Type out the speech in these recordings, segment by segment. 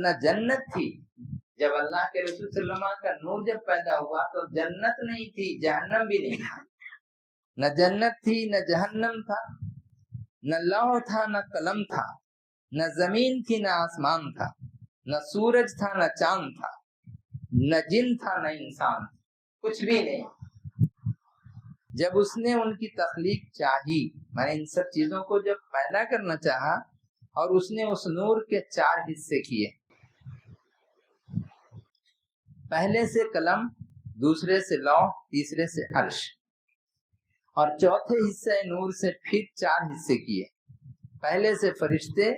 نہ جنت تھی. جب اللہ کے رسول صلی اللہ علیہ وسلم کا نور جب پیدا ہوا تو جنت نہیں تھی، جہنم بھی نہیں تھا. نہ جنت تھی، نہ جہنم تھا، نہ لوح تھا، نہ قلم تھا، نہ زمین تھی، نہ آسمان تھا، نہ سورج تھا، نہ چاند تھا، نہ جن تھا، نہ انسان، کچھ بھی نہیں. جب اس نے ان کی تخلیق چاہی، میں نے ان سب چیزوں کو جب پیدا کرنا چاہا، اور اس نے اس نور کے 4 حصے کیے. پہلے سے قلم، دوسرے سے لوح، تیسرے سے عرش، اور چوتھے حصے نور سے پھر 4 حصے کیے. پہلے سے فرشتے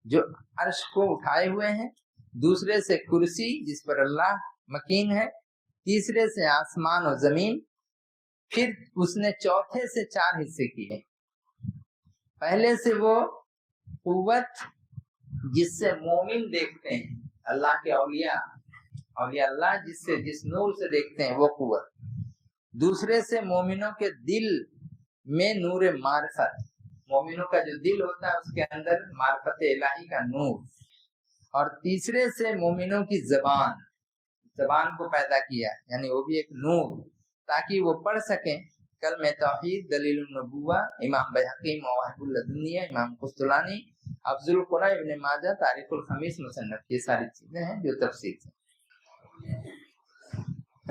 جو عرش کو اٹھائے ہوئے ہیں، دوسرے سے کرسی جس پر اللہ مکین ہے، تیسرے سے آسمان اور زمین، پھر اس نے چوتھے سے 4 حصے کیے. پہلے سے وہ قوت جس سے مومن دیکھتے ہیں، اللہ کے اولیاء اللہ جس نور سے دیکھتے ہیں وہ قوت. دوسرے سے مومنوں کے دل میں نور معرفت، مومنوں کا جو دل ہوتا ہے اس کے اندر معرفت الہی کا نور. اور تیسرے سے مومنوں کی زبان کو پیدا کیا، یعنی وہ بھی ایک نور، تاکہ وہ پڑھ سکیں کلمہ توحید، دلیل النبوہ، امام بحقی مواہب اللدنیہ، امام قسطلانی، افضل القرآن، ابن ماجہ، تاریخ الخمیس مصنف. یہ ساری چیزیں ہیں جو تفسیر ہیں.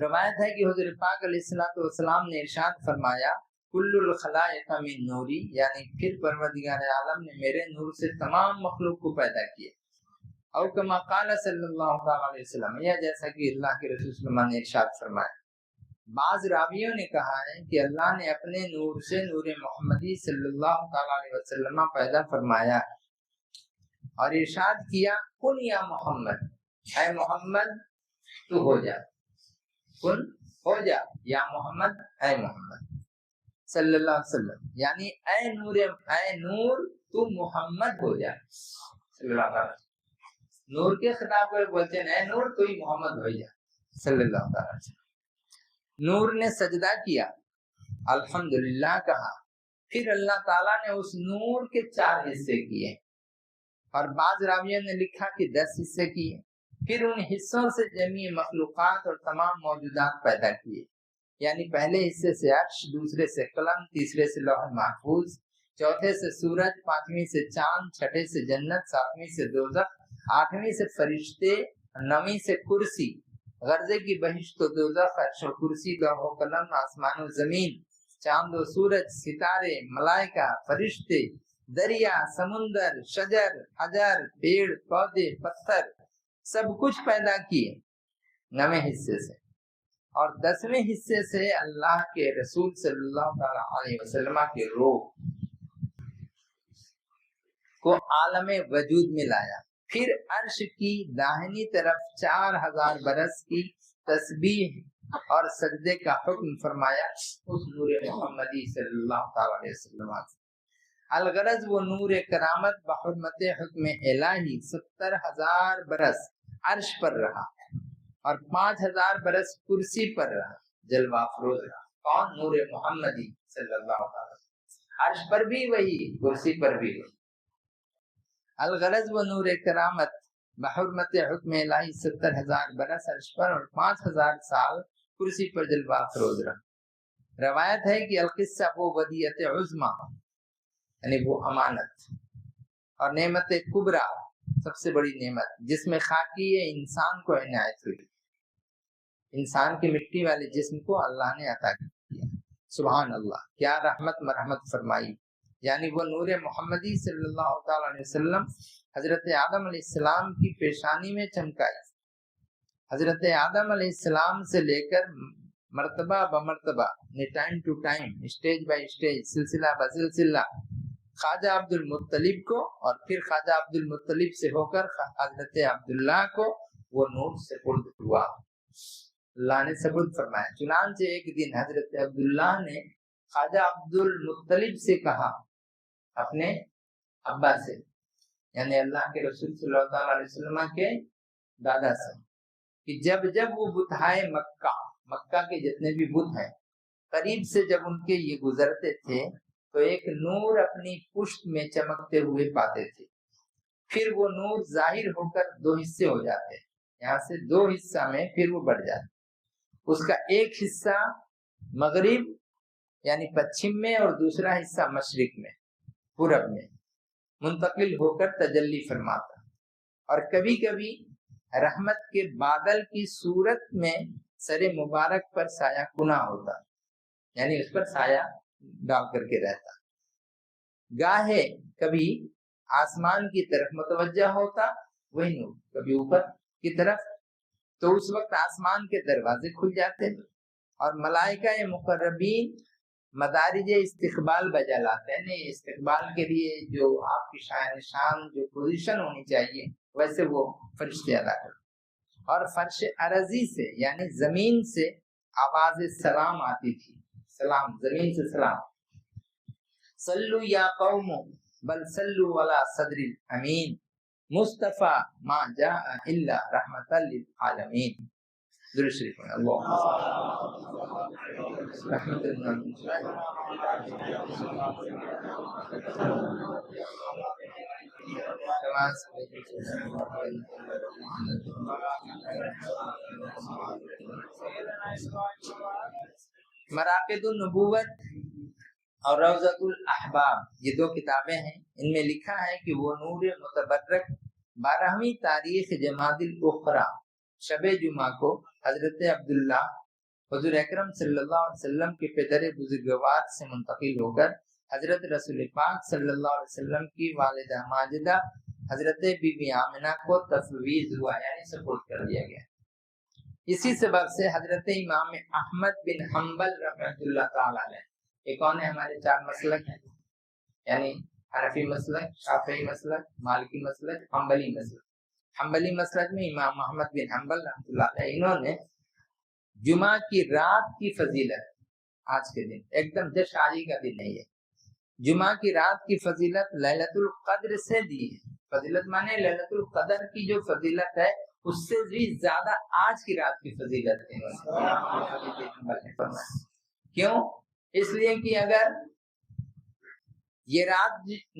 روایت ہے کہ حضرت پاک علیہ السلام نے ارشاد فرمایا، کل الخلائق من نوری، یعنی پھر پروردگار عالم نے میرے نور سے تمام مخلوق کو پیدا کیا. او کما قال صلی اللہ علیہ وسلم، یا جیسا کہ اللہ کے رسول صلی اللہ علیہ وسلم نے ارشاد فرمایا. بعض راویوں نے کہا ہے کہ اللہ نے اپنے نور سے نور محمدی صلی اللہ علیہ وسلم پیدا فرمایا اور ارشاد کیا، کن یا محمد، اے محمد تو ہو جا، کن ہو جا، یا محمد اے محمد صلی اللہ علیہ وسلم، یعنی اے نور تو محمد ہو جا صلی اللہ علیہ وسلم. نور کے خطاب کو بولتے ہیں اے نور تو ہی محمد ہو جا صلی اللہ علیہ وسلم. نور نے سجدہ کیا، الحمدللہ کہا، پھر اللہ تعالیٰ نے اس نور کے 4 حصے کیے، اور بعض راویوں نے لکھا کہ 10 حصے کیے. پھر ان حصوں سے جمیع مخلوقات اور تمام موجودات پیدا کیے، یعنی پہلے حصے سے عرش، دوسرے سے قلم، تیسرے سے لوح محفوظ، چوتھے سے سورج، 5ویں سے چاند، 6 سے جنت، 7ویں سے دوزخ، 8ویں سے فرشتے، 9ویں سے کرسی، غرضے کی بہشت و دوزخ، عرش و کرسی، لوح و قلم، آسمان و زمین، چاند و سورج، ستارے، ملائکہ، فرشتے، دریا، سمندر، شجر، حجر، پیڑ پودے، پتھر، سب کچھ پیدا کیے 9ویں حصے سے. اور 10ویں حصے سے اللہ کے رسول صلی اللہ علیہ وسلم کے روح کو عالم وجود میں لایا. پھر عرش کی داہنی طرف 4000 برس کی تسبیح اور سجدے کا حکم فرمایا اس نور محمدی صلی اللہ علیہ وسلم. الغرض وہ نور کرامت بحرمت حکم الہی 70,000 برس عرش پر رہا اور 5000 برس کرسی پر رہا، جلوہ افروز رہا. کون؟ نور محمدی صلی اللہ علیہ وسلم. عرش پر بھی وہی، کرسی پر بھی وہی. الغرض وہ نور کرامت بحرمت حکم الہی 70,000 برس عرش پر اور 5000 سال کرسی پر جلوہ افروز رہا. روایت ہے کہ القصہ وہ ودیعت عظمی، یعنی وہ امانت اور نعمت کبریٰ، سب سے بڑی نعمت، جس میں خاکی انسان کو عنایت ہوئی، انسان کے مٹی والے جسم کو اللہ نے عطا کیا. سبحان اللہ، کیا رحمت مرحمت فرمائی. یعنی وہ نور محمدی صلی اللہ تعالی علیہ وسلم حضرت آدم علیہ السلام کی پیشانی میں چمکائی. حضرت آدم علیہ السلام سے لے کر مرتبہ بمرتبہ، time to time, stage by stage, سلسلہ بسلسلہ خواجہ عبد المطلب کو، اور پھر خواجہ عبد المطلب سے ہو کر حضرت عبداللہ کو وہ نور سپرد ہوا، اللہ نے سپرد فرمایا. چنانچہ ایک دن حضرت عبداللہ نے خواجہ عبد المطلب سے کہا، اپنے ابا سے، یعنی اللہ کے رسول صلی اللہ علیہ وسلم کے دادا سے، کہ جب وہ بتہائے مکہ کے جتنے بھی بت ہیں، قریب سے جب ان کے یہ گزرتے تھے تو ایک نور اپنی پشت میں چمکتے ہوئے پاتے تھے. پھر وہ نور ظاہر ہو کر دو حصے ہو جاتے ہیں، یہاں سے دو حصہ میں پھر وہ بڑھ جاتا ہے، اس کا ایک حصہ مغرب یعنی پچھم میں اور دوسرا حصہ مشرق میں پورب میں منتقل ہو کر تجلی فرماتا، اور کبھی کبھی رحمت کے بادل کی صورت میں سر مبارک پر سایہ کنا ہوتا، یعنی اس پر سایہ ڈال کر کے رہتا، گاہے کبھی آسمان کی طرف متوجہ ہوتا وہی نور، کبھی اوپر کی طرف، تو اس وقت آسمان کے دروازے کھل جاتے اور ملائکہ مقربین مدارج استقبال بجا لاتے ہیں، یعنی استقبال کے لیے جو آپ کی شان جو پوزیشن ہونی چاہیے ویسے وہ فرشتے ادا کرتے، اور فرش ارضی سے یعنی زمین سے آواز سلام آتی تھی، سلام زمین سے سلام، صلو یا قوم بل صلو علی صدر الامین مصطفیٰ ما جاء الا رحمت للعالمین۔ درود شریف میں اللہ رحمت مراقد النبوت اور روضۃ الاحباب یہ دو کتابیں ہیں، ان میں لکھا ہے کہ وہ نور متبرک 12ویں تاریخ جمادی الاخری شب جمعہ کو حضرت عبداللہ حضور اکرم صلی اللہ علیہ وسلم کے پدر بزرگوار سے منتقل ہو کر حضرت رسول پاک صلی اللہ علیہ وسلم کی والدہ ماجدہ حضرت بی بی آمنہ کو تفویض ہوا، یعنی سپورٹ کر دیا گیا۔ اسی سبب سے حضرت امام احمد بن حنبل رحمۃ اللہ تعالی علیہ، یہ کون ہے؟ ہمارے چار مسلک ہیں، یعنی حنفی مسلک، شافعی مسلک، مالکی مسلک، حنبلی مسلک۔ حنبلی مسلک میں امام محمد بن حنبل رحمۃ اللہ علیہ، انہوں نے جمعہ کی رات کی فضیلت، آج کے دن ایک دم جشن آجی کا دن نہیں ہے، جمعہ کی رات کی فضیلت للیلۃ القدر سے دی ہے۔ فضیلت مانے للیلۃ القدر کی جو فضیلت ہے اس سے بھی زیادہ آج کی رات کی فضیلت ہے۔ کیوں؟ اس لیے کہ اگر یہ رات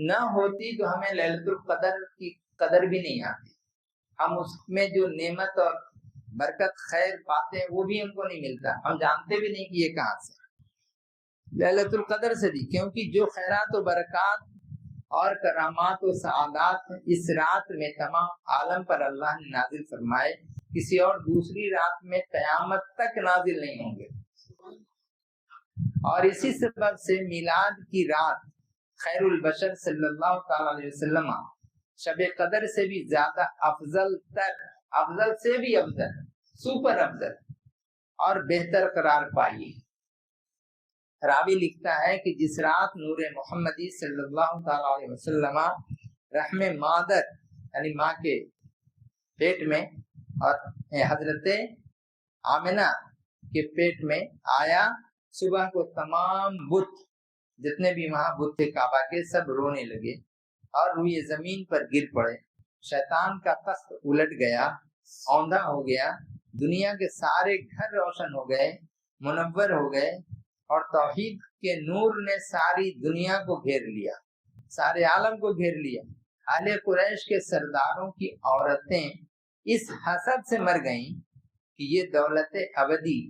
نہ ہوتی تو ہمیں للیلۃ القدر کی قدر بھی نہیں آتی، ہم اس میں جو نعمت اور برکت خیر پاتے ہیں وہ بھی ہم کو نہیں ملتا، ہم جانتے بھی نہیں کہ یہ کہاں سے للیلۃ القدر سے دی، کیونکہ جو خیرات و برکات اور کرامات و سعادات اس رات میں تمام عالم پر اللہ نے نازل فرمائے، کسی اور دوسری رات میں قیامت تک نازل نہیں ہوں گے۔ اور اسی سبب سے میلاد کی رات خیر البشر صلی اللہ تعالی علیہ وسلم شب قدر سے بھی زیادہ افضل تر، افضل سے بھی افضل، سپر افضل اور بہتر قرار پائی۔ راوی لکھتا ہے کہ جس رات نور محمدی صلی اللہ تعالی علیہ وسلم رحم مادر یعنی ماں کے پیٹ میں اور حضرت آمنہ کے پیٹ میں آیا، صبح کو تمام بت جتنے بھی وہاں بت تھے کعبہ کے سب رونے لگے اور روئے زمین پر گر پڑے، شیطان کا تخت الٹ گیا، اوندھا ہو گیا، دنیا کے سارے گھر روشن ہو گئے، منور ہو گئے، اور توحید کے نور نے ساری دنیا کو گھیر لیا، سارے عالم کو گھیر لیا۔ اہل قریش کے سرداروں کی عورتیں اس حسد سے مر گئیں کہ یہ دولت ابدی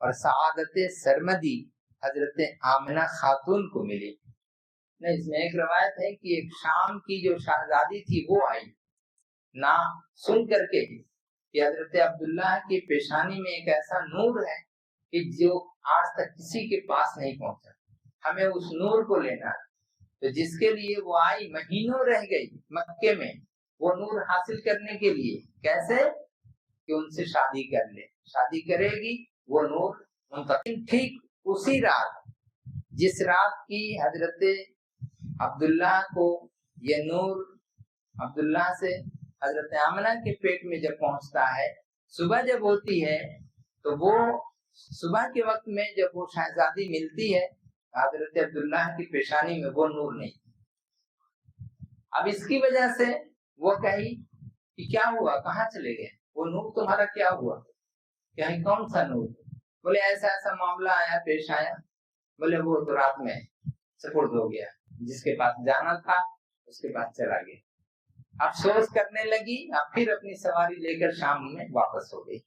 اور سعادت سرمدی حضرت آمنہ خاتون کو ملی۔ اس میں ایک روایت ہے کہ ایک شام کی جو شہزادی تھی وہ آئی، نہ سن کر کے کہ حضرت عبداللہ کی پیشانی میں ایک ایسا نور ہے کہ جو آج تک کسی کے پاس نہیں پہنچا، ہمیں اس نور کو لینا ہے۔ تو جس کے لیے وہ آئی، مہینوں رہ گئی مکے میں وہ نور حاصل کرنے کے لیے، کیسے کہ ان سے شادی کر لے، شادی کرے گی وہ نور منتقل۔ ٹھیک اسی رات جس رات کی حضرت عبداللہ کو یہ نور عبداللہ سے حضرت آمنہ کے پیٹ میں جب پہنچتا ہے، صبح جب ہوتی ہے تو وہ صبح کے وقت میں جب وہ شہزادی ملتی ہے حضرت عبداللہ کی پیشانی میں وہ نور نہیں۔ اب اس کی وجہ سے وہ کہی کہ کیا ہوا، کہاں چلے گئے، وہ نور تمہارا کیا ہوا؟ کہیں کون سا نور؟ بولے ایسا ایسا معاملہ آیا، پیش آیا۔ بولے وہ تو رات میں سپرد ہو گیا، جس کے پاس جانا تھا اس کے پاس چلا گیا۔ افسوس کرنے لگی، اب پھر اپنی سواری لے کر شام میں واپس ہو گئی۔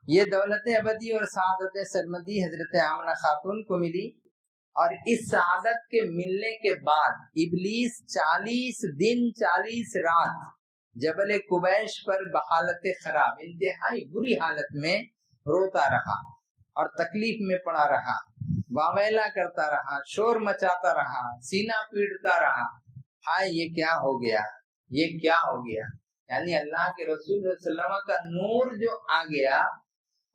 یہ دولت ابدی اور سعادت سرمدی حضرت آمنہ خاتون کو ملی، اور اس سعادت کے ملنے کے بعد ابلیس 40 دن 40 رات جبل قبیش پر بحالت خراب، انتہائی بری حالت میں روتا رہا اور تکلیف میں پڑا رہا، واویلا کرتا رہا، شور مچاتا رہا، سینہ پیٹتا رہا، ہائے یہ کیا ہو گیا، یہ کیا ہو گیا۔ یعنی اللہ کے رسول صلی اللہ علیہ وسلم کا نور جو آ گیا،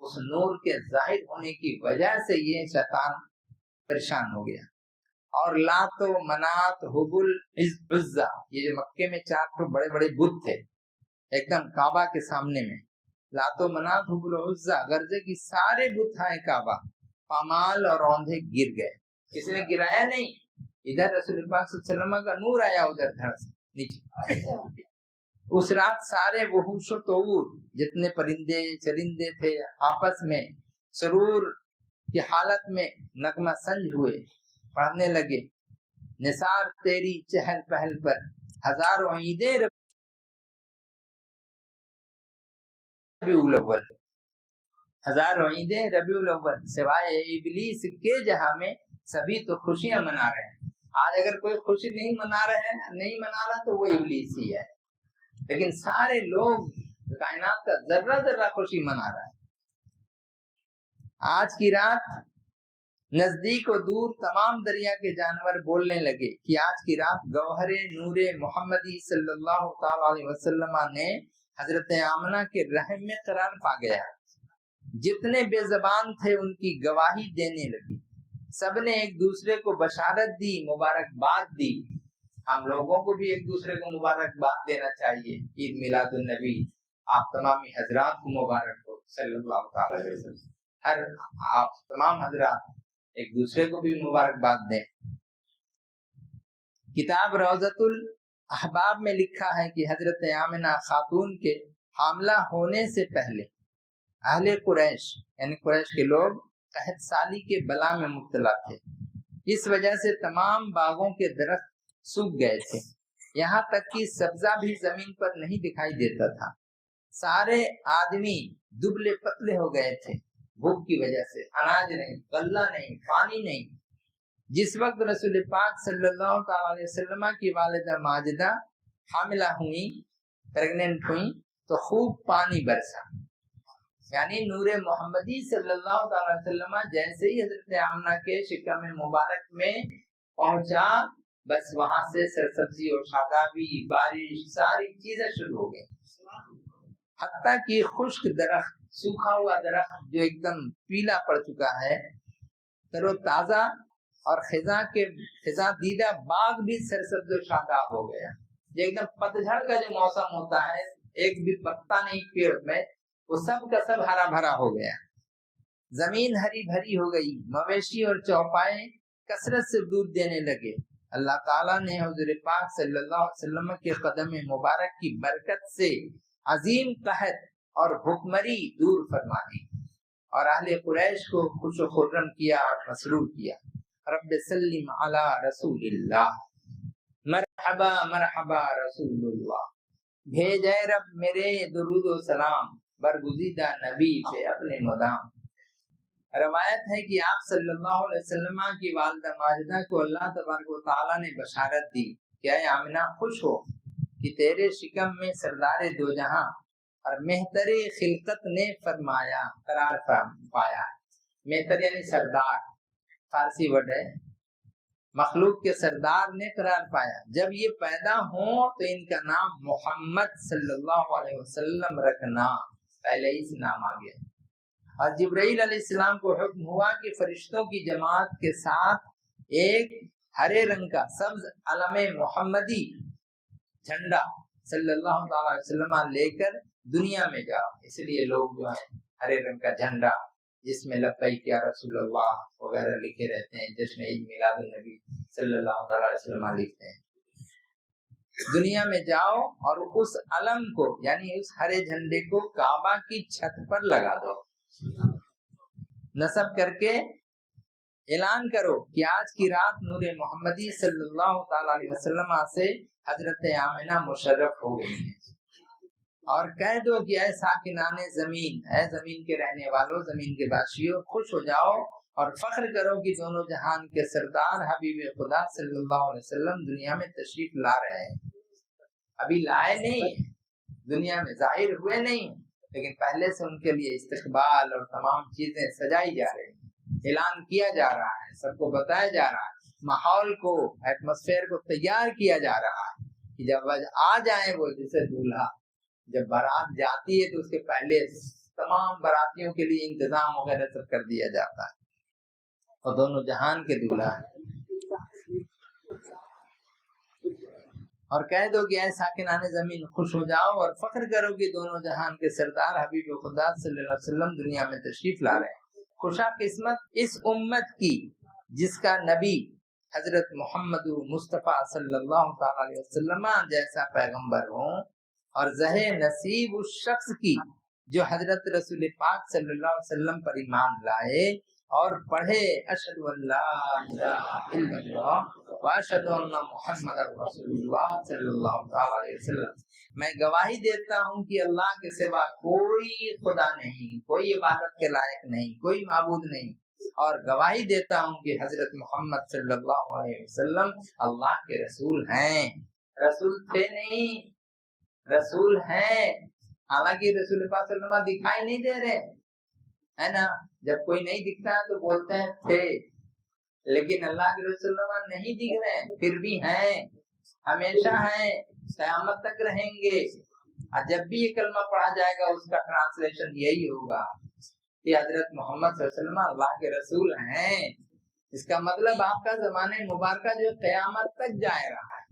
اس نور کے ظاہر ہونے کی وجہ سے یہ شیطان پریشان ہو گیا۔ اور لات و منات حبل عزا، یہ جو مکے میں 4 بڑے بڑے بت تھے ایک دم کعبہ کے سامنے میں، لات و منات حبل عزا غرضے کی سارے بت ہیں کعبہ، پامال اور اوندھے گر گئے، کسی نے گرایا نہیں، ادھر رسول پاک صلی اللہ علیہ وسلم کا نور آیا، ادھر دھڑ سے نیچے۔ اس رات سارے وحوش و طور جتنے پرندے چرندے تھے آپس میں سرور کی حالت میں نغمہ سنج ہوئے، پڑھنے لگے نثار تیری چہل پہل پر ہزاروں عیدیں ربیع الاول، ہزاروں عیدیں ربیع الاول، سوائے ابلیس کے جہاں میں سبھی تو خوشیاں منا رہے ہیں۔ آج اگر کوئی خوشی نہیں منا رہا تو وہ ابلیس ہی ہے، لیکن سارے لوگ کائنات کا ذرہ ذرہ خوشی منا رہا ہے۔ آج کی رات نزدیک و دور تمام دریا کے جانور بولنے لگے کہ آج کی رات گوہر نور محمدی صلی اللہ تعالی علیہ وسلم نے حضرت آمنہ کے رحم میں قرار پا گیا۔ جتنے بے زبان تھے ان کی گواہی دینے لگی، سب نے ایک دوسرے کو بشارت دی، مبارکباد دی۔ ہم لوگوں کو بھی ایک دوسرے کو مبارکباد دینا چاہیے۔ عید میلاد النبی آپ تمام حضرات کو مبارک ہو صلی اللہ تعالی علیہ وسلم۔ آپ تمام حضرات ایک دوسرے کو بھی مبارکباد دیں۔ کتاب روضۃ الاحباب میں لکھا ہے کہ حضرت آمنہ خاتون کے حاملہ ہونے سے پہلے اہل قریش یعنی قریش کے لوگ قحط سالی کے بلا میں مبتلا تھے، اس وجہ سے تمام باغوں کے درخت سوکھ گئے تھے، یہاں تک کہ سبزہ بھی زمین پر نہیں دکھائی دیتا تھا، سارے آدمی دبلے پتلے ہو گئے تھے بھوک کی وجہ سے، اناج نہیں، غلہ نہیں، پانی نہیں۔ جس وقت رسول پاک صلی اللہ تعالی علیہ وسلم کی والدہ ماجدہ حاملہ ہوئیں، پریگننٹ ہوئیں، تو خوب پانی برسا، یعنی نور محمدی صلی اللہ تعالی وسلم جیسے ہی حضرت آمنہ کے شکم مبارک میں پہنچا، بس وہاں سے سرسبزی اور شادابی، بارش، ساری چیزیں شروع ہو گئی، حتیٰ کہ خشک درخت، سوکھا ہوا درخت جو ایک دم پیلا پڑ چکا ہے، تر و تازہ اور خزاں دیدہ باغ بھی سرسبز و شاداب ہو گیا۔ یہ ایک دم پتجھڑ کا جو موسم ہوتا ہے، ایک بھی پتا نہیں پیڑ میں، وہ سب کا سب ہرا بھرا ہو گیا، زمین ہری بھری ہو گئی، مویشی اور چوپائے کثرت سے دودھ دینے لگے۔ اللہ تعالیٰ نے حضور پاک صلی اللہ علیہ وسلم کے قدم مبارک کی برکت سے عظیم قحط اور بھوکمری دور فرما دی اور اہل قریش کو خوش و خرم کیا اور مسرور کیا۔ رب سلم علی رسول اللہ، مرحبا مرحبا رسول اللہ، بھیجے رب میرے درود و سلام برگزیدہ نبی پہ اپنے مدام۔ روایت ہے کہ آپ صلی اللہ علیہ وسلم کی والدہ ماجدہ کو اللہ تبارک و تعالیٰ نے بشارت دی کہ اے آمنہ خوش ہو کہ تیرے شکم میں سردار دو جہاں اور مہتر خلقت نے فرمایا قرار پایا ہے۔ مہتر یعنی سردار، فارسی ورڈ ہے، مخلوق کے سردار نے قرار پایا۔ جب یہ پیدا ہوں تو ان کا نام محمد صلی اللہ علیہ وسلم رکھنا، پہلے ہی سے نام آ گیا۔ اور جبرائیل علیہ السلام کو حکم ہوا کہ فرشتوں کی جماعت کے ساتھ ایک ہرے رنگ کا سبز علم محمدی جھنڈا صلی اللہ تعالی علیہ وسلم لے کر دنیا میں جاؤ۔ اس لیے لوگ جو ہے ہرے رنگ کا جھنڈا جس میں لبیک یا رسول اللہ وغیرہ لکھے رہتے ہیں، جشن عید میلاد النبی صلی اللہ تعالی علیہ وسلم لکھتے ہیں، دنیا میں جاؤ اور اس علم کو یعنی اس ہرے جھنڈے کو کعبہ کی چھت پر لگا دو، نصب کر کے اعلان کرو کہ آج کی رات نور محمدی صلی اللہ تعالی علیہ وسلم سے حضرت آمنہ مشرف ہو گئی ہیں، اور کہہ دو کہ اے ساکنان زمین، اے زمین کے رہنے والوں، زمین کے باشیوں، خوش ہو جاؤ اور فخر کرو کہ دونوں جہان کے سردار حبیب خدا صلی اللہ علیہ وسلم دنیا میں تشریف لا رہے ہیں۔ ابھی لائے نہیں، دنیا میں ظاہر ہوئے نہیں، لیکن پہلے سے ان کے لیے استقبال اور تمام چیزیں سجائی جا رہی ہیں، اعلان کیا جا رہا ہے، سب کو بتایا جا رہا ہے، ماحول کو، ایٹماسفیئر کو تیار کیا جا رہا ہے کہ جب آ جائیں وہ جیسے دولہا، جب بارات جاتی ہے تو اس کے پہلے تمام براتیوں کے لیے انتظام وغیرہ سب کر دیا جاتا ہے، اور دونوں جہان کے دولہا ہے۔ اور کہہ دو کہ اے ساکنان زمین خوش ہو جاؤ اور فخر کرو کہ دونوں جہان کے سردار حبیب خدا صلی اللہ علیہ وسلم دنیا میں تشریف لا رہے ہیں۔ خوشا قسمت اس امت کی جس کا نبی حضرت محمد مصطفیٰ صلی اللہ تعالی علیہ وسلم جیسا پیغمبر ہوں، اور زہے نصیب اس شخص کی جو حضرت رسول پاک صلی اللہ علیہ وسلم پر ایمان لائے اور پڑھے اشہد ان لا الہ الا اللہ واشہد ان محمد رسول اللہ صلی اللہ تعالی علیہ وسلم۔ میں گواہی دیتا ہوں کہ اللہ کے سوا کوئی خدا نہیں، کوئی عبادت کے لائق نہیں، کوئی معبود نہیں، اور گواہی دیتا ہوں کہ حضرت محمد صلی اللہ علیہ وسلم اللہ کے رسول ہیں۔ رسول تھے نہیں، رسول ہیں، حالانکہ رسول پاک صلی اللہ علیہ وسلم دکھائی نہیں دے رہے، ہے نا؟ جب کوئی نہیں دکھتا ہے تو بولتے ہیں تھے، لیکن اللہ کے رسول نہیں دکھ رہے، پھر بھی ہیں، ہمیشہ ہیں، قیامت تک رہیں گے۔ اور جب بھی یہ کلمہ پڑھا جائے گا اس کا ٹرانسلیشن یہی ہوگا کہ حضرت محمد صلی اللہ علیہ وسلم اللہ کے رسول ہیں۔ اس کا مطلب آپ کا زمانے مبارکہ جو قیامت تک جائے رہا ہے،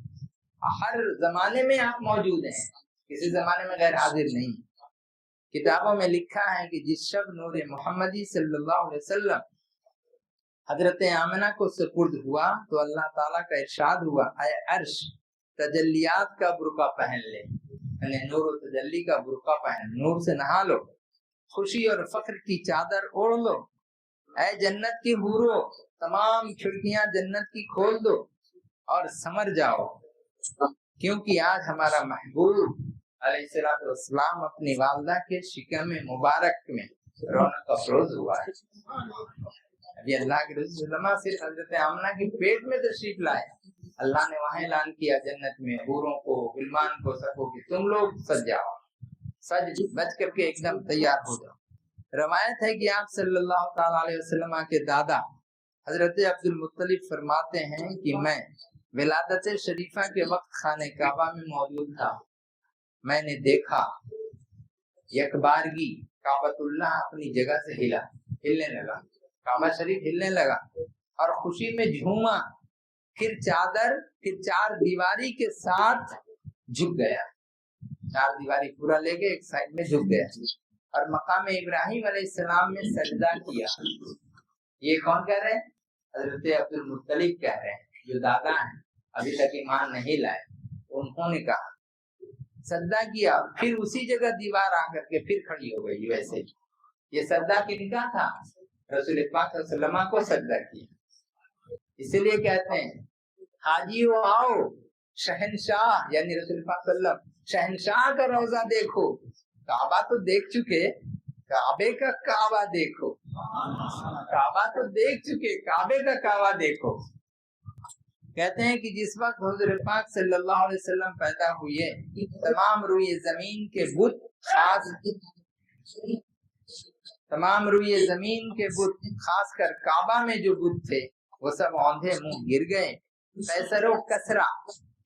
ہر زمانے میں آپ موجود ہیں، کسی زمانے میں غیر حاضر نہیں۔ کتابوں میں لکھا ہے کہ جس شب نور محمدی صلی اللہ علیہ وسلم حضرت آمنہ کو سپرد ہوا تو اللہ تعالیٰ کا ارشاد ہوا، اے عرش تجلیات کا برقع پہن لے، یعنی نور و تجلی کا برقع پہن، نور سے نہا لو، خوشی اور فخر کی چادر اوڑھ لو، اے جنت کی حورو تمام کھڑکیاں جنت کی کھول دو اور سمر جاؤ، کیونکہ آج ہمارا محبوب علیہ السلام اپنی والدہ کے شکم مبارک میں رونق افروز ہوا ہے۔ ابھی اللہ کے رسول صلی اللہ علیہ وسلم صرف حضرت آمنہ کے پیٹ میں تشریف لائے، اللہ نے وہاں اعلان کیا جنت میں حوروں کو، غلمان کو، سب کو کہ تم لوگ سج جاؤ، سج بج کر کے ایک دم تیار ہو جاؤ۔ روایت ہے کہ آپ صلی اللہ تعالی علیہ وسلم کے دادا حضرت عبد المطلب فرماتے ہیں کہ میں ولادت شریفہ کے وقت خانہ کعبہ میں موجود تھا، میں نے دیکھا یک بارگی کعبۃ اللہ اپنی جگہ سے ہلنے لگا، کعبہ شریف ہلنے لگا اور خوشی میں جھوما، پھر چار دیواری کے ساتھ جھک گیا، چار دیواری پورا لے کے ایک سائڈ میں جھک گیا اور مقام ابراہیم علیہ السلام میں سجدہ کیا۔ یہ کون کہہ رہے ہیں؟ حضرت عبد المطلب کہہ رہے ہیں، جو دادا ہیں، ابھی تک ایمان نہیں لائے، انہوں نے کہا سجدہ کیا، پھر اسی جگہ دیوار آ کر کے پھر کھڑی ہو گئی ویسے ہی۔ یہ سجدہ کن کا تھا؟ رسول پاک صلی اللہ علیہ وسلم کو سجدہ کیا۔ اسی لیے کہتے ہیں حاجیو آؤ شہنشاہ، یعنی رسول پاک صلی اللہ علیہ وسلم شہنشاہ کا روضہ دیکھو، کعبہ تو دیکھ چکے، کعبے کا کعبہ دیکھو، کعبہ تو دیکھ چکے، کعبے کا کعبہ دیکھو۔ کہتے ہیں کہ جس وقت حضور پاک صلی اللہ علیہ وسلم پیدا ہوئے تمام روئے زمین کے بت خاص کر کعبہ میں جو بت تھے وہ سب اوندھے منہ گر گئے۔ قیصر و کسرا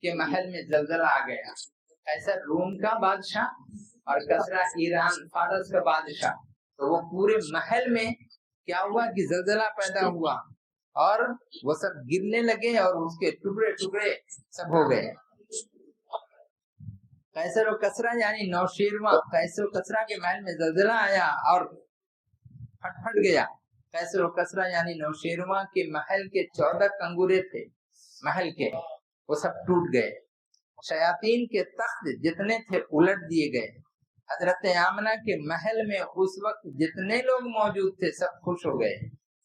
کے محل میں زلزلہ آ گیا، قیصر روم کا بادشاہ اور کسرا ایران فارس کا بادشاہ، تو وہ پورے محل میں کیا ہوا کہ زلزلہ پیدا ہوا اور وہ سب گرنے لگے اور اس کے ٹکڑے ٹکڑے سب ہو گئے۔ قیصر و کسرا یعنی نوشیرواں، قیصر و کسرا کے محل میں زلزلہ آیا اور پھٹ گیا۔ قیصر و کسرا یعنی نوشیرواں کے محل کے 14 کنگورے تھے محل کے، وہ سب ٹوٹ گئے، شیاطین کے تخت جتنے تھے الٹ دیے گئے۔ حضرت آمنہ کے محل میں اس وقت جتنے لوگ موجود تھے سب خوش ہو گئے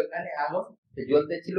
এখানে আগুন জ্বলতে ছিল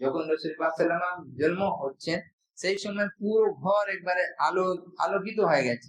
যখন রাসূল পাক সাল্লাল্লাহু আলাইহি ওয়াসাল্লাম জন্ম হচ্ছেন সেই সময় পুরো ঘর একবারে আলোকিত হয়ে গেছে।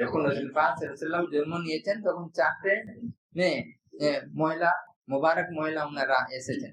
যখন রাসূল পাক সাল্লাল্লাহু আলাইহি ওয়াসাল্লাম জন্ম নিয়েছেন তখন চারটে মহিলা, মুবারক মহিলা ওনারা এসেছেন।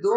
2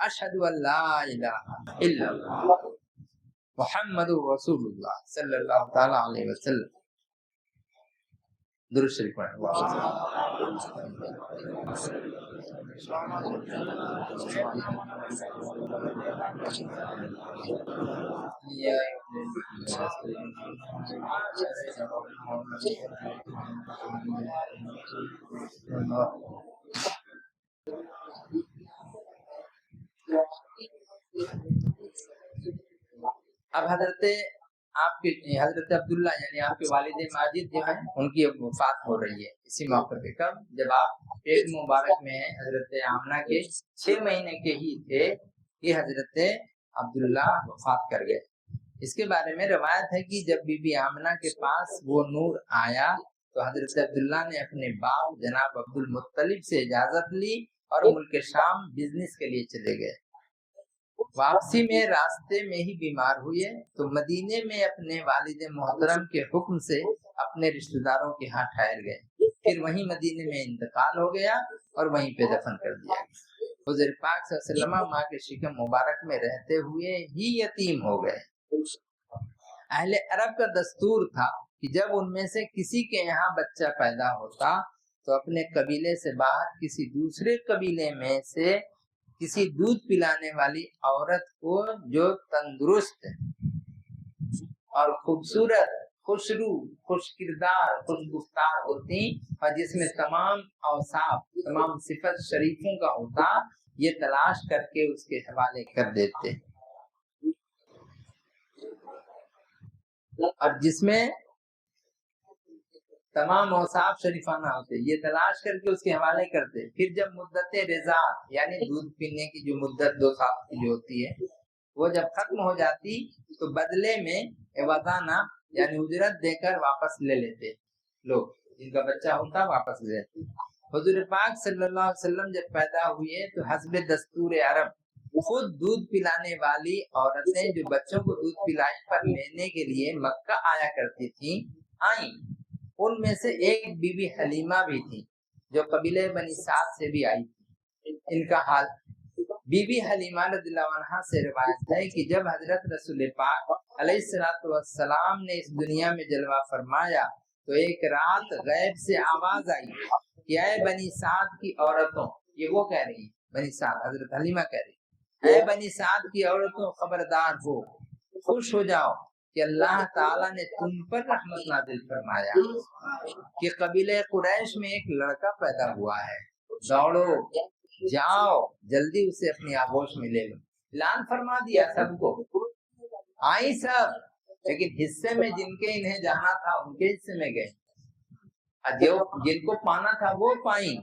اشہد ان لا الہ الا اللہ محمد رسول اللہ صلی اللہ تعالی علیہ وسلم. درود شریف پڑھیں. اب حضرت آپ کے حضرت عبداللہ یعنی آپ کے والد ماجد جو ہیں ان کی وفات ہو رہی ہے اسی موقع پہ. کب؟ جب آپ پیٹ مبارک میں ہیں حضرت آمنہ کے 6 مہینے کے ہی تھے کہ حضرت عبداللہ وفات کر گئے. اس کے بارے میں روایت ہے کہ جب بی بی آمنہ کے پاس وہ نور آیا تو حضرت عبداللہ نے اپنے باپ جناب عبد المطلب سے اجازت لی اور ملک شام بزنس کے لیے چلے گئے. واپسی میں راستے میں ہی بیمار ہوئے تو مدینے میں اپنے والد محترم کے حکم سے اپنے رشتہ داروں کے ہاں ٹھہر گئے. پھر وہیں مدینے میں انتقال ہو گیا اور وہیں پہ دفن کر دیا. حضور پاک صلی اللہ علیہ وسلم ماں کے شکم مبارک میں رہتے ہوئے ہی یتیم ہو گئے. اہل عرب کا دستور تھا کہ جب ان میں سے کسی کے یہاں بچہ پیدا ہوتا تو اپنے قبیلے سے باہر کسی دوسرے قبیلے میں سے کسی دودھ پلانے والی عورت کو جو تندرست اور خوبصورت خوشرو خوش کردار خوش گفتار ہوتی اور جس میں تمام اوصاف تمام صفت شریفوں کا ہوتا یہ تلاش کر کے اس کے حوالے کر دیتے اور جس میں تمام اوصاف شریفانہ ہوتے یہ تلاش کر کے اس کے حوالے کرتے. پھر جب مدت رضا یعنی دودھ پینے کی جو مدت 2 سال کی جو ہوتی ہے وہ جب ختم ہو جاتی تو بدلے میں عوضانہ یعنی اجرت دے کر واپس لے لیتے لوگ. جن کا بچہ ہوتا واپس لے لیتے. حضور پاک صلی اللہ علیہ وسلم جب پیدا ہوئے تو حسب دستور عرب خود دودھ پلانے والی عورتیں جو بچوں کو دودھ پلانے پر لینے کے لیے مکہ آیا کرتی تھیں آئیں. ان میں سے ایک بی بی حلیمہ بھی تھی جو قبیلے بنی سعد سے بھی آئی تھی. ان کا حال بی بی حلیمہ رضی اللہ عنہا سے روایت ہے کہ جب حضرت رسول پاک علیہ الصلوۃ والسلام نے اس دنیا میں جلوہ فرمایا تو ایک رات غیب سے آواز آئی کہ اے بنی سعد کی عورتوں. یہ وہ کہہ رہی بنی سعد حضرت حلیمہ کہہ رہی اے بنی سعد کی عورتوں خبردار ہو خوش ہو جاؤ کہ اللہ تعالیٰ نے تم پر رحمت نازل فرمایا کہ قبیلہ قریش میں ایک لڑکا پیدا ہوا ہے. دوڑو جاؤ جلدی اسے اپنی آغوش میں لے لو. اعلان فرما دیا سب کو. آئی سب لیکن حصے میں جن کے انہیں جانا تھا ان کے حصے میں گئے. جن کو پانا تھا وہ پائیں.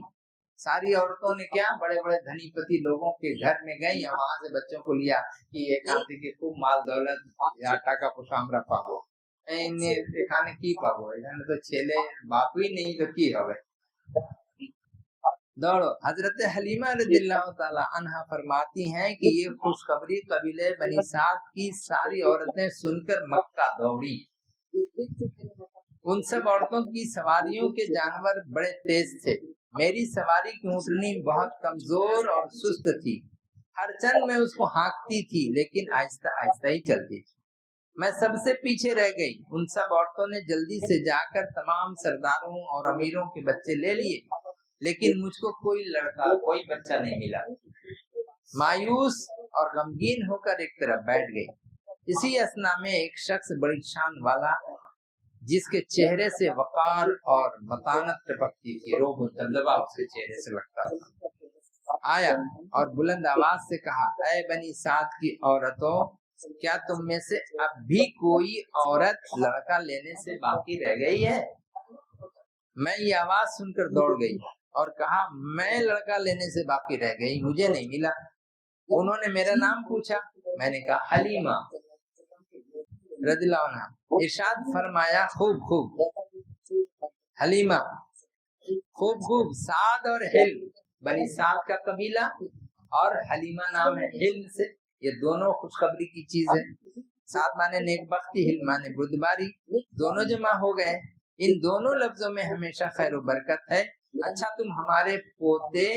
ساری عورتوں نے کیا بڑے بڑے دھنی پتی لوگوں کے گھر میں گئی اور وہاں سے بچوں کو لیا کہ ایک آدمی کی خوب مال دولت یا ٹاکا پشامرا پاگو کھانے کی پاگو تو چھیلے باپ ہی نہیں تو کی ہوئے دوڑو. حضرت حلیمہ رضی اللہ تعالی عنہا فرماتی ہیں کہ یہ خوشخبری قبیلے بنی سعد کی ساری عورتیں سن کر مکہ دوڑی. ان سب عورتوں کی سواریوں کے جانور بڑے تیز تھے. میری سواری کی اونٹنی بہت کمزور اور سست تھی. ہر چند میں اس کو ہانکتی تھی لیکن آہستہ آہستہ ہی چلتی تھی. میں سب سے پیچھے رہ گئی. ان سب عورتوں نے جلدی سے جا کر تمام سرداروں اور امیروں کے بچے لے لیے لیکن مجھ کو کوئی لڑکا کوئی بچہ نہیں ملا. مایوس اور غمگین ہو کر ایک طرف بیٹھ گئی. اسی اثنا میں ایک شخص بڑی شان والا جس کے چہرے سے وقار اور متانت ٹپکتی تھی روب و دبدبا اس کے چہرے سے لگتا تھا آیا اور بلند آواز سے کہا اے بنی سعد کی عورتوں کیا تم میں سے اب بھی کوئی عورت لڑکا لینے سے باقی رہ گئی ہے؟ میں یہ آواز سن کر دوڑ گئی اور کہا میں لڑکا لینے سے باقی رہ گئی مجھے نہیں ملا. انہوں نے میرا نام پوچھا. میں نے کہا حلیمہ رضی اللہ عنہ. ارشاد فرمایا خوب خوب حلیمہ خوب خوب. سعد اور حلم بنی سعد کا قبیلہ اور حلیمہ نام ہے حلم سے. یہ دونوں خوشخبری کی چیز ہے. سعد مانے نیک بختی حلم مانے بردباری. دونوں جمع ہو گئے. ان دونوں لفظوں میں ہمیشہ خیر و برکت ہے. اچھا تم ہمارے پوتے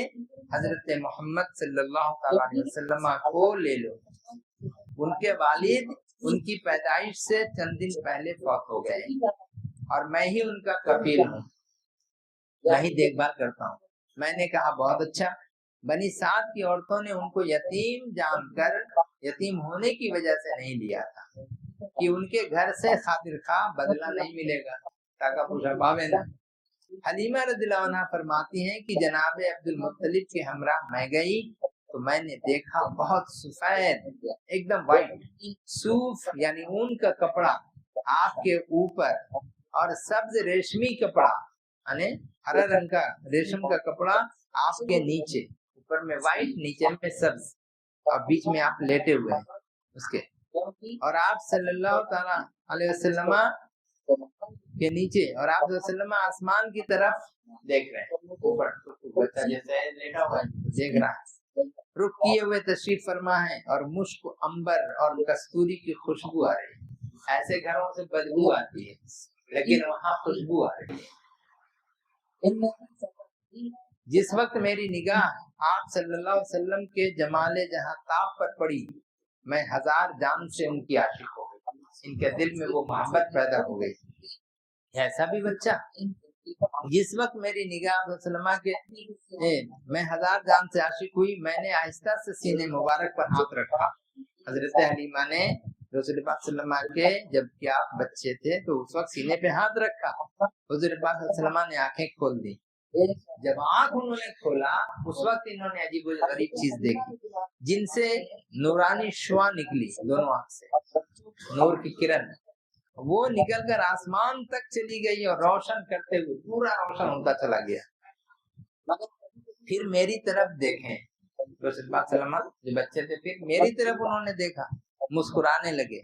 حضرت محمد صلی اللہ علیہ وسلم کو لے لو، ان کے والد ان کی پیدائش سے چند دن پہلے فوت ہو گئے اور میں ہی ان کا کفیل ہوں، میں ہی دیکھ بھال کرتا ہوں۔ میں نے کہا بہت اچھا۔ بنی سعد کی عورتوں نے ان کو یتیم جان کر یتیم ہونے کی وجہ سے نہیں لیا تھا کہ ان کے گھر سے خاطر خواہ بدلہ نہیں ملے گا، تاکہ پوچھا پاوے نہ۔ حلیمہ رضی اللہ عنہا فرماتی ہیں کہ جناب عبد المطلب کے ہمراہ میں گئی تو میں نے دیکھا بہت سفید ایک دم وائٹ صوف یعنی اون کا کپڑا آپ کے اوپر اور سبز ریشمی کپڑا یعنی ہرا رنگ کا ریشم کا کپڑا آپ کے نیچے، اوپر میں وائٹ نیچے میں سبز اور بیچ میں آپ لیٹے ہوئے ہیں اس کے، اور آپ صلی اللہ تعالی علیہ وسلم کے نیچے اور آپ صلی اللہ علیہ وسلم آسمان کی طرف دیکھ رہے ہیں، اوپر بچہ جیسے لیٹا ہوا ہے دیکھ رہا ہے، رخ کیے ہوئے تشریف فرما ہے اور مشک عنبر اور کستوری کی خوشبو آ رہی ہے۔ ایسے گھروں سے بدبو آتی ہے لیکن وہاں خوشبو آ رہی ہے۔ جس وقت میری نگاہ آپ صلی اللہ علیہ وسلم کے جمال جہاں تاب پر پڑی، میں ہزار جان سے ان کی عاشق ہو گئی، ان کے دل میں وہ محبت پیدا ہو گئی۔ ایسا بھی بچہ جس وقت میری نگاہ وسلم کے میں ہزار جان سے عاشق ہوئی، میں نے آہستہ سے سینے مبارک پر ہاتھ رکھا۔ حضرت حلیمہ نے رسول پاک صلی اللہ علیہ وسلم کے جب کیا بچے تھے تو اس وقت سینے پہ ہاتھ رکھا، حضور پاک صلی اللہ علیہ وسلم نے آنکھیں کھول دی۔ جب آنکھ انہوں نے کھولا اس وقت انہوں نے عجیب و غریب چیز دیکھی، جن سے نورانی شعاع نکلی، دونوں آنکھ سے نور کی کرن وہ نکل کر آسمان تک چلی گئی اور روشن کرتے ہوئے پورا روشن ہوتا چلا گیا۔ پھر میری طرف دیکھیں، رسول پاک صلی اللہ علیہ وسلم جو بچے تھے پھر میری طرف انہوں نے دیکھا، مسکرانے لگے۔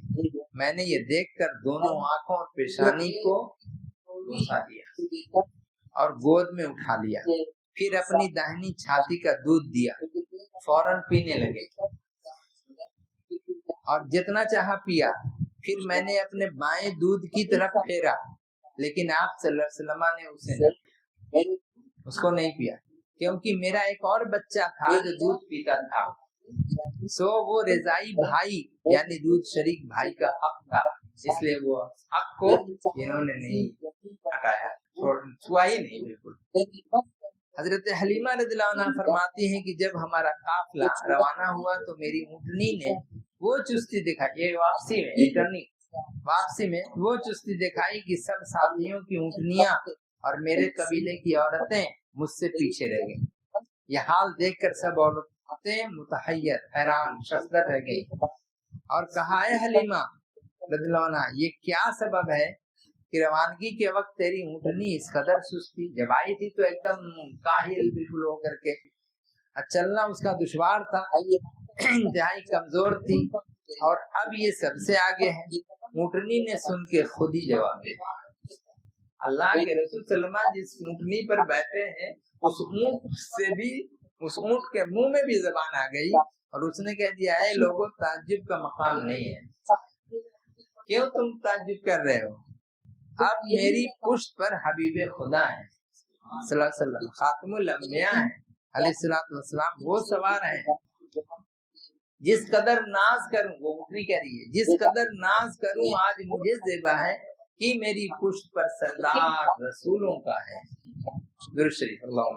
میں نے یہ دیکھ کر دونوں آنکھوں اور پیشانی کو بوسا دیا اور گود میں اٹھا لیا، پھر اپنی داہنی چھاتی کا دودھ دیا، فوراً پینے لگے اور جتنا چاہا پیا۔ پھر میں نے اپنے بائیں دودھ کی طرف پھیرا لیکن آپ صلی اللہ علیہ وسلم نے اس کو نہیں پیا، کیونکہ میرا ایک اور بچہ تھا جو دودھ پیتا تھا، سو وہ رضائی بھائی یعنی دودھ شریک بھائی کا حق تھا، اس لیے وہ حق کو انہوں نے نہیں ہٹایا، چھوا ہی نہیں بالکل۔ حضرت حلیمہ رضی اللہ عنہ فرماتی ہیں کہ جب ہمارا قافلہ روانہ ہوا تو میری اونٹنی نے وہ چستی دکھائی، یہ واپسی میں واپسی میں وہ چستی دکھائی کہ سب ساتھیوں کی اونٹنیاں اور میرے قبیلے کی عورتیں مجھ سے پیچھے رہ گئیں۔ یہ حال دیکھ کر سب عورتیں متحیر حیران ششدر رہ گئی اور کہا اے حلیمہ رضی اللہ عنہ یہ کیا سبب ہے کہ روانگی کے وقت تیری اونٹنی اس قدر سستی، جب آئی تھی تو ایک دم کاہل بالکل ہو کر کے، چلنا اس کا دشوار تھا، انتہائی کمزور تھی، اور اب یہ سب سے آگے ہے۔ اونٹنی نے سن کے خود ہی جواب دیا، اللہ کے رسول صلی اللہ علیہ وسلم جس اونٹنی پر بیٹھے ہیں اس اونٹ سے بھی، اس اونٹ کے منہ میں بھی زبان آ گئی اور اس نے کہہ دیا اے لوگوں تعجب کا مقام نہیں ہے، کیوں تم تعجب کر رہے ہو؟ اب میری پشت پر حبیب خدا ہے صلی اللہ علیہ وسلم، خاتم الانبیاء ہیں علیہ الصلوۃ والسلام، وہ سوار ہیں، جس قدر ناز کروں، وہ اونٹنی کہہ رہی ہے جس قدر ناز کروں آج مجھے زیبا ہے کہ میری پشت پر سردار رسولوں کا ہے۔ درود شریف اللہم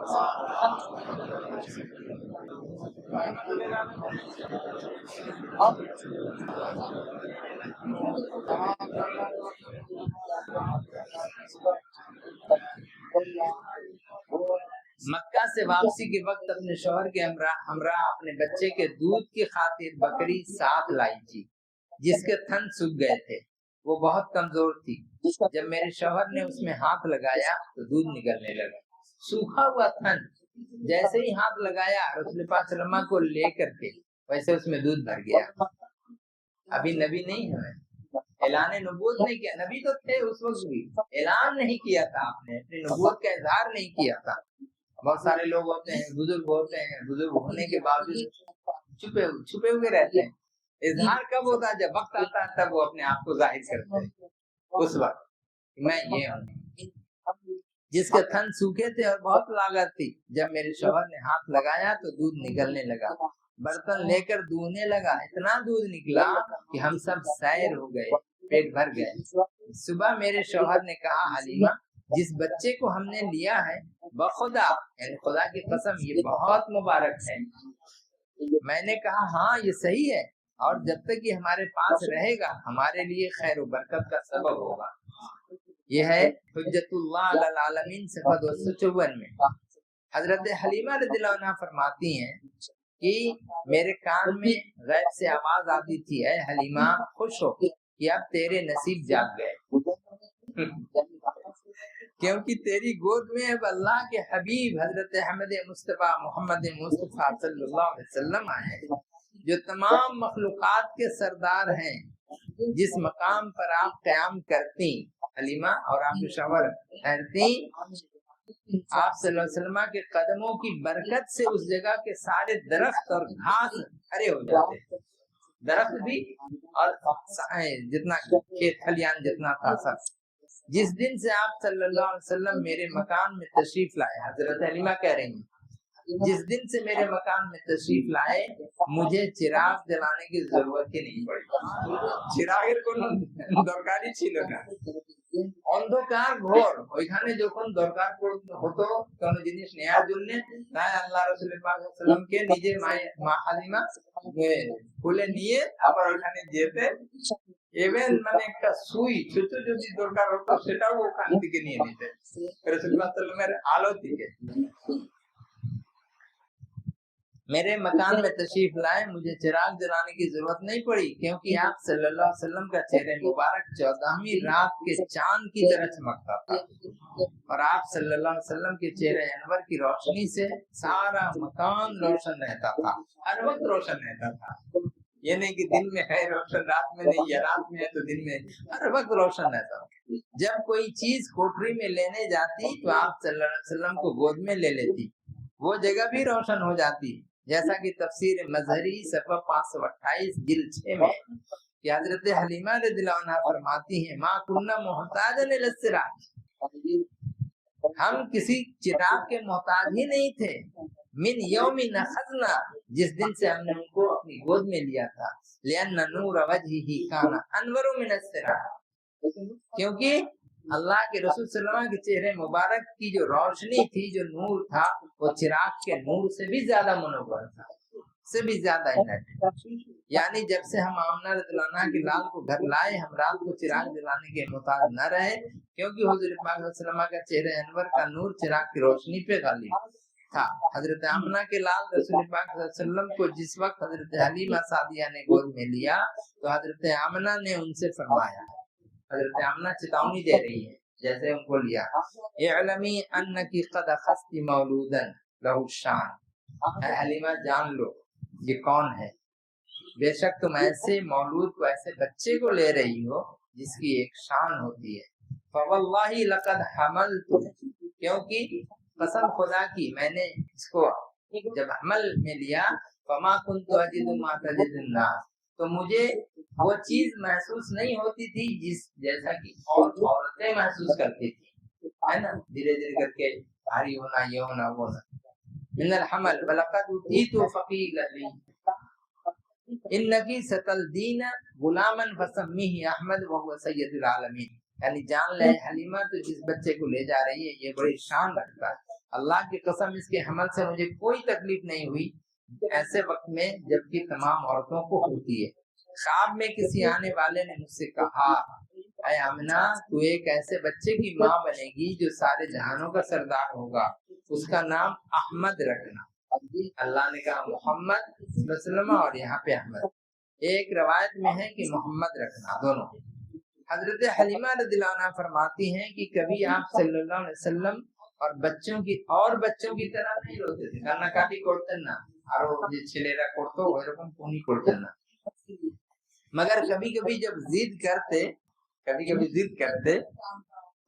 مکہ سے واپسی کے وقت اپنے شوہر کے ہمراہ اپنے بچے کے دودھ کی خاطر بکری ساتھ لائی تھی جس کے تھن سوکھ گئے تھے، وہ بہت کمزور تھی۔ جب میرے شوہر نے اس میں ہاتھ لگایا تو دودھ نکلنے لگا، سوکھا ہوا تھن جیسے ہی ہاتھ لگایا رسول پاک صلی اللہ علیہ وسلم کو لے کر کے ویسے اس میں دودھ بھر گیا۔ ابھی نبی نہیں ہے، اعلان نبوت نہیں کیا، نبی تو تھے اس وقت بھی، اعلان نہیں کیا تھا، آپ نے اپنی نبوت کا اظہار نہیں کیا تھا۔ بہت سارے لوگ ہوتے ہیں، بزرگ ہوتے ہیں، بزرگ ہونے کے باوجود چھپے ہوئے رہتے ہیں۔ اظہار کب ہوتا ہے؟ جب وقت آتا ہے تب وہ اپنے آپ کو ظاہر کرتے ہیں، اس وقت میں یہ ہوں۔ جس کے تھن سوکھے تھے اور بہت لاگت تھی، جب میرے شوہر نے ہاتھ لگایا تو دودھ نکلنے لگا، برتن لے کر دھونے لگا، اتنا دودھ نکلا کہ ہم سب سیر ہو گئے، پیٹ بھر گئے۔ صبح میرے شوہر نے کہا حلیمہ جس بچے کو ہم نے لیا ہے بخدا یعنی خدا کی قسم یہ بہت مبارک ہے۔ میں نے کہا ہاں یہ صحیح ہے، اور جب تک یہ ہمارے پاس رہے گا ہمارے لیے خیر و برکت کا سبب ہوگا۔ یہ ہے حجت اللہ علی العالمین صفحہ 254 میں۔ حضرت حلیمہ رضی اللہ عنہ فرماتی ہیں کہ میرے کان میں غیب سے آواز آتی تھی، اے حلیمہ خوش ہو کہ اب تیرے نصیب جاگ گئے، کیونکہ تیری گود میں اب اللہ کے حبیب حضرت احمد مصطفیٰ محمد مصطفیٰ صلی اللہ علیہ وسلم آئے، جو تمام مخلوقات کے سردار ہیں۔ جس مقام پر آپ قیام کرتی حلیمہ اور آپ کے شوہر ٹھہرتی، آپ صلی اللہ علیہ وسلم کے قدموں کی برکت سے اس جگہ کے سارے درخت اور گھاس ہرے ہو جاتے، درخت بھی اور جتنا کھیت کھلیان جتنا تھا سب۔ جس دن سے آپ صلی اللہ علیہ وسلم میرے مکان میں تشریف لائے، حضرت حلیمہ کہہ رہی ہیں جس دن سے میرے مکان میں تشریف لائے مجھے چراغ جلانے کی ضرورت ہی نہیں پڑی۔ চিরাগের কোনো দরকারই ছিল না, অন্ধকার ঘোর, ওইখানে যখন দরকার হতো কোনো জিনিস নেয়ার জন্য, তাই আল্লাহ রাসূল পাক সাল্লাল্লাহু আলাইহি ওয়াসাল্লামকে নিজের মা হালিমা কোলে নিয়ে আবার ওখানে যেতে, ইভেন মানে একটা সুই ছোট যদি দরকার হতো সেটাও ওখান থেকে নিয়ে নিতে রাসূলুল্লাহ সাল্লাল্লাহু আলাইহি ওয়াসাল্লামের আলো থেকে। میرے مکان میں تشریف لائے مجھے چراغ جلانے کی ضرورت نہیں پڑی، کیونکہ آپ صلی اللہ علیہ وسلم کا چہرہ مبارک 14ویں رات کے چاند کی طرح چمکتا تھا، اور آپ صلی اللہ علیہ وسلم کے چہرہ انور کی روشنی سے سارا مکان روشن رہتا تھا، ہر وقت روشن رہتا تھا۔ یہ نہیں کہ دن میں ہے روشن رات میں نہیں، یا رات میں ہے تو دن میں، ہر وقت روشن رہتا تھا۔ جب کوئی چیز کوٹری میں لینے جاتی تو آپ صلی اللہ علیہ وسلم کو گود میں لے لیتی، وہ جگہ بھی روشن ہو جاتی، جیسا کہ تفسیر مظہری صفحہ 528 جلد 6 میں کہ حضرت حلیمہ رضی اللہ عنہ فرماتی ہیں ما کننا محتاجا الی السراج، ہم کسی چراغ کے محتاج ہی نہیں تھے، من یوم نخذنا، جس دن سے ہم نے ان کو اپنی گود میں لیا تھا، لأن نور وجہہ کان انور من السراج، کیونکہ اللہ کے رسول صلی اللہ علیہ وسلم کے چہرے مبارک کی جو روشنی تھی، جو نور تھا، وہ چراغ کے نور سے بھی زیادہ منور تھا، سے بھی زیادہ انٹ۔ یعنی جب سے ہم آمنہ رضی اللہ عنہ کے لال کو گھر لائے ہم رات کو چراغ جلانے کے محتاج نہ رہے، کیونکہ حضور پاک صلی اللہ علیہ وسلم کا چہرہ انور کا نور چراغ کی روشنی پہ غالب تھا۔ حضرت آمنہ کے لال رسول پاک صلی اللہ علیہ وسلم کو جس وقت حضرت حلیمہ سعدیہ نے گود میں لیا تو حضرت آمنہ نے ان سے فرمایا، حضرت آمنہ چتاونی دے رہی ہے جیسے ان کو لیا، اعلمی انکی قد اخذت مولودا لہ الشان، اے حلیمہ جان لو یہ کون ہے، بے شک تم ایسے مولود کو، ایسے بچے کو لے رہی ہو جس کی ایک شان ہوتی ہے، فواللہ لقد حملت، کیونکہ قسم خدا کی میں نے اس کو جب حمل میں لیا، فما کنت اجد ما تجد الناس، تو مجھے وہ چیز محسوس نہیں ہوتی تھی جس جیسا کہ عورتیں محسوس کرتی تھی، ہے نا، دھیرے دھیرے کر کے بھاری ہونا، یہ ہونا، وہ ہونا، من الحمل ولقد اتیت فقیل لی انکی ستلدین غلاما فسمیہ احمد وهو سید العالمین، یعنی جان لے حلیمہ تو جس بچے کو لے جا رہی ہے یہ بڑی شان رکھتا ہے، اللہ کی قسم اس کے حمل سے مجھے کوئی تکلیف نہیں ہوئی ایسے وقت میں جبکہ تمام عورتوں کو ہوتی ہے۔ خواب میں کسی آنے والے نے مجھ سے کہا، اے آمنہ تو ایک ایسے بچے کی ماں بنے گی جو سارے جہانوں کا سردار ہوگا، اس کا نام احمد رکھنا۔ اللہ نے کہا محمد صلی اللہ علیہ وسلم اور یہاں پہ احمد، ایک روایت میں ہے کہ محمد رکھنا، دونوں۔ حضرت حلیمہ رضی اللہ عنہ فرماتی ہیں کہ کبھی آپ صلی اللہ علیہ وسلم اور بچوں کی طرح نہیں روتے تھے، کانا کاٹی کرتے نا، اور یہ چھلیرا کرتے وہ رقم کونی کرتے نا، مگر کبھی کبھی جب ضد کرتے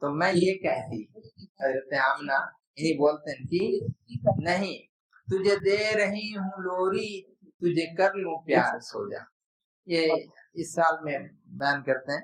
تو میں یہ کہتی، حضرت آمنہ انہی بولتے ہیں کہ نہیں تجھے دے رہی ہوں لوری، تجھے کر لوں پیار، سو جا۔ یہ اس سال میں بیان کرتے ہیں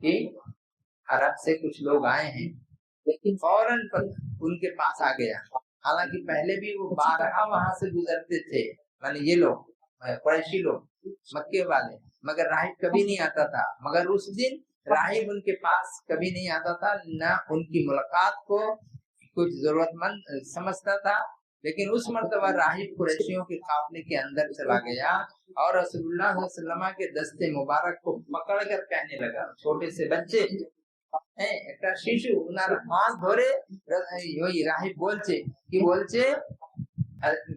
کہ عرب سے کچھ لوگ آئے ہیں، لیکن فوراً ان کے پاس آ گیا، حالانکہ پہلے بھی وہ بارہا وہاں سے گزرتے تھے، یعنی یہ لوگ قریشی لوگ مکے والے، مگر راہب کبھی نہیں آتا تھا، مگر اس دن راہب ان کے پاس کبھی نہیں آتا تھا، نہ ان کی ملاقات کو کچھ ضرورت مند سمجھتا تھا، لیکن اس مرتبہ راہب قریشیوں کے قافلے کے اندر چلا گیا اور رسول اللہ صلی اللہ علیہ وسلم کے دستے مبارک کو پکڑ کر کہنے لگا، چھوٹے سے بچے একটা শিশু ওনার হাত ধরে ওই রাহিব বলছে কি বলছে